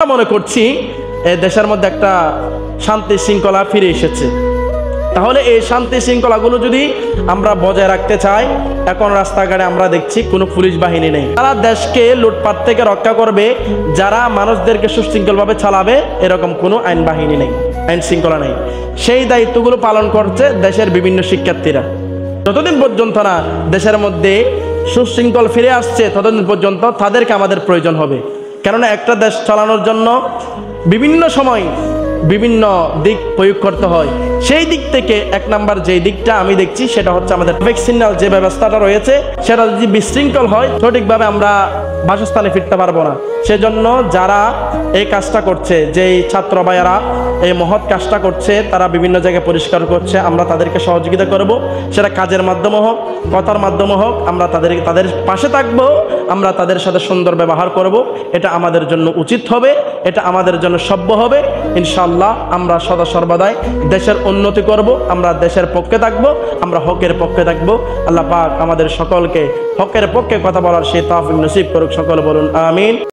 মনে করছি দেশের মধ্যে একটা শান্তি শৃঙ্খলা ফিরে এসেছে। তাহলে এই শান্তি শৃঙ্খলাগুলো যদি আমরা বজায় রাখতে চাই, এখন রাস্তাঘাটে আমরা দেখছি কোনো পুলিশ বাহিনী নেই। যারা দেশকে লুটপাট থেকে রক্ষা করবে, যারা মানুষদেরকে সুশৃঙ্খলভাবে চালাবে, এরকম কোনো আইন বাহিনী নেই, আইন শৃঙ্খলা নেই। সেই দায়িত্বগুলো পালন করছে দেশের বিভিন্ন শিক্ষার্থীরা। যতদিন পর্যন্ত না দেশের মধ্যে সুশৃঙ্খল ফিরে আসছে, ততদিন পর্যন্ত তাদেরকে আমাদের প্রয়োজন হবে। কেননা একটা দেশ চালানোর জন্য বিভিন্ন সময় বিভিন্ন দিক প্রয়োগ করতে হয়। সেই দিক থেকে এক নাম্বার যে দিকটা আমি দেখছি সেটা হচ্ছে আমাদের ট্রাফিক সিগন্যাল যে ব্যবস্থাটা রয়েছে, সেটা যদি বিশৃঙ্খল হয়, সঠিকভাবে আমরা বাসস্থানে ফিরতে পারবো না। সেজন্য যারা এই কাজটা করছে, যেই ছাত্র ভাইয়ারা এই মহৎ কাজটা করছে, তারা বিভিন্ন জায়গায় পরিষ্কার করছে, আমরা তাদেরকে সহযোগিতা করব। সেটা কাজের মাধ্যমে হোক, কথার মাধ্যমে হোক, আমরা তাদের পাশে থাকবো, আমরা তাদের সাথে সুন্দর ব্যবহার করব। এটা আমাদের জন্য উচিত হবে, এটা আমাদের জন্য সভ্য হবে। ইনশাআল্লাহ আমরা সদা সর্বদাই দেশের উন্নতি করব, আমরা দেশের পক্ষে থাকব, আমরা হকের পক্ষে থাকব। আল্লাহ পাক আমাদের সকলকে হকের পক্ষে কথা বলার সেই তৌফিক নসিব করুক। সকল বলুন আমিন।